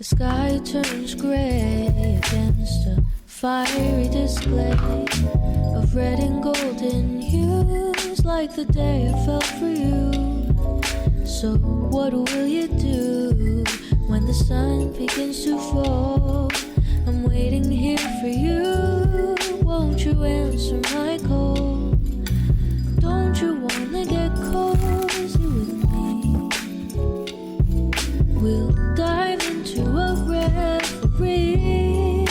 sky turns gray against a fiery display of red and golden hues, like the day I fell for you. So what will you do when the sun begins to fall? I'm waiting here for you. Won't you answer my call? Don't you wanna get cozy with me? We'll dive into a reverie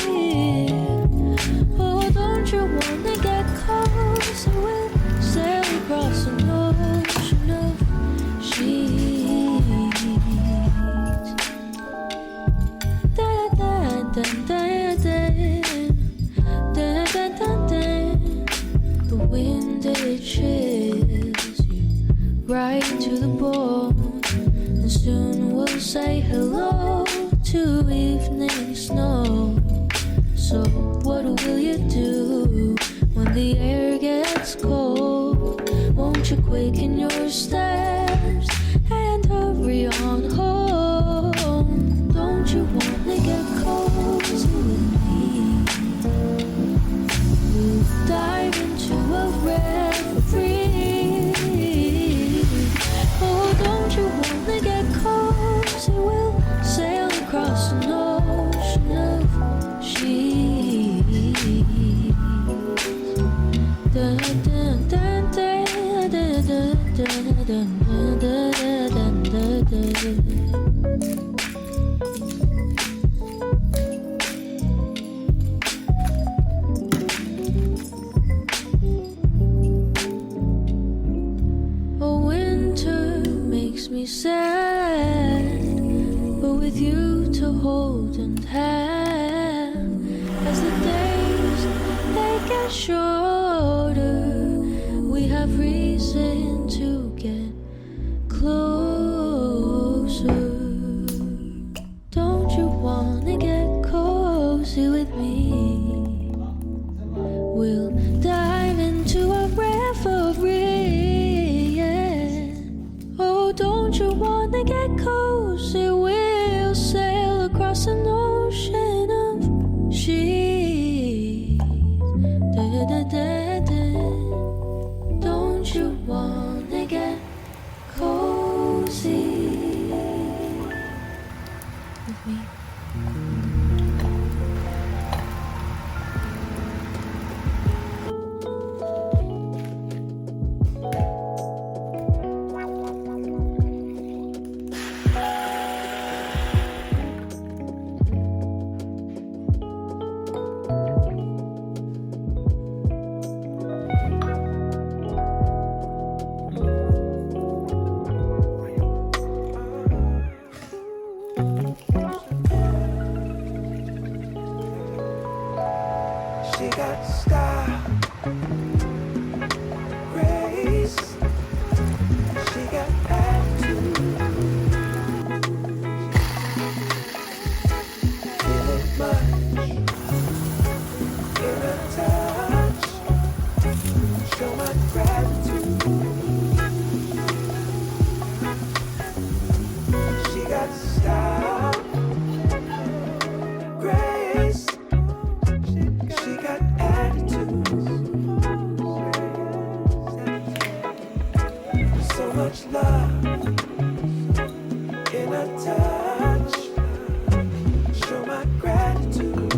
So what will you do when the air gets cold? Won't you quicken your steps and hurry on home? Don't you wanna get cozy with me? We'll dive into a reverie. Oh, don't you wanna get cozy? We'll sail across an ocean of sheets. Dun, dun, dun, dun, dun, dun, dun, dun, dun, dun, dun, dun. Me sad, but with you to hold and have, as the days they get shorter, we have reason to get closer. Don't you wanna get cozy with me? We'll dive into a reverie, yeah. Oh, don't you wanna get cozy? We'll sail across an ocean of sheets. Da, da, da, da. Don't you wanna get cozy with me? She got style, grace. She got attitude. Feel it much in her touch. Show my gratitude. She got style, grace. She got attitude. So much love in her touch. Show my gratitude.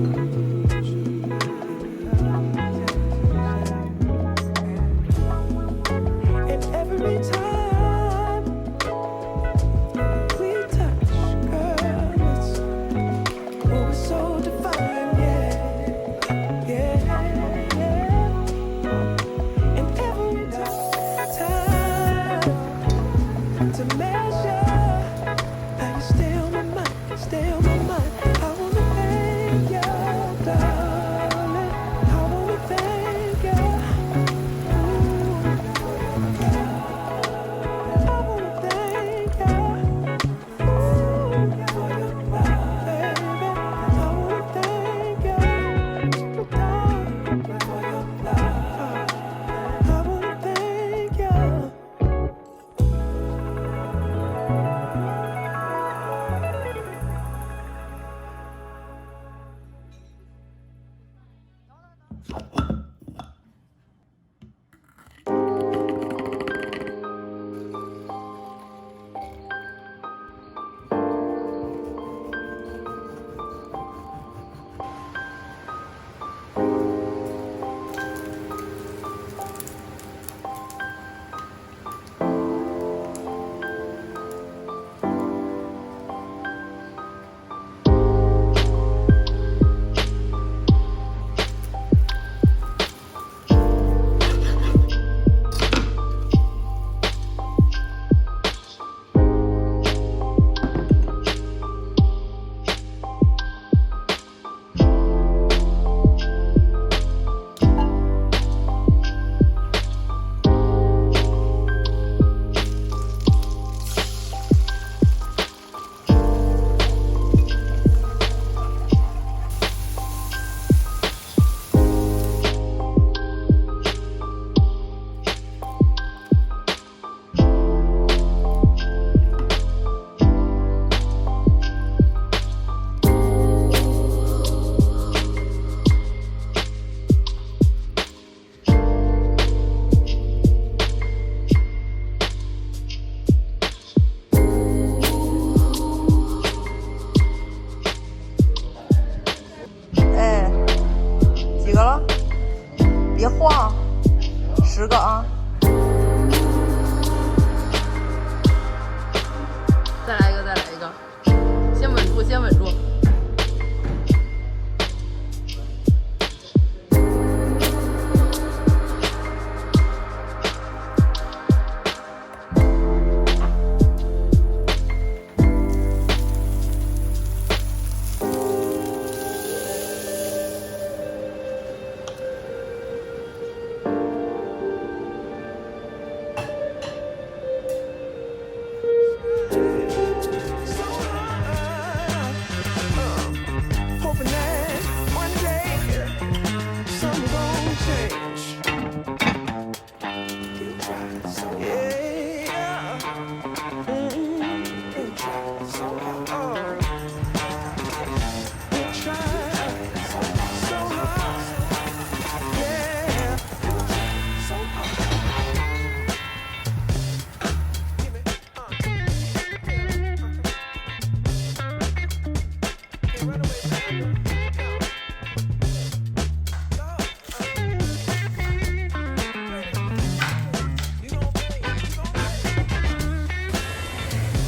And every time we touch, girl, it's oh, it's so divine, yeah. And every time to measure how you stay on my mind, stay on my mind. I wanna thank you, darling. I wanna thank you. I wanna thank you. For your love, baby. I wanna thank you, darling, for your love. I wanna thank you. 晃，10个啊！再来一个，再来一个，先稳住，先稳住。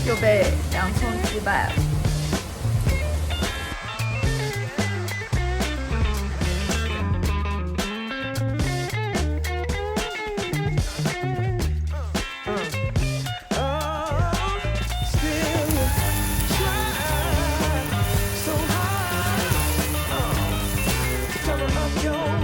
又被洋葱击败了。Your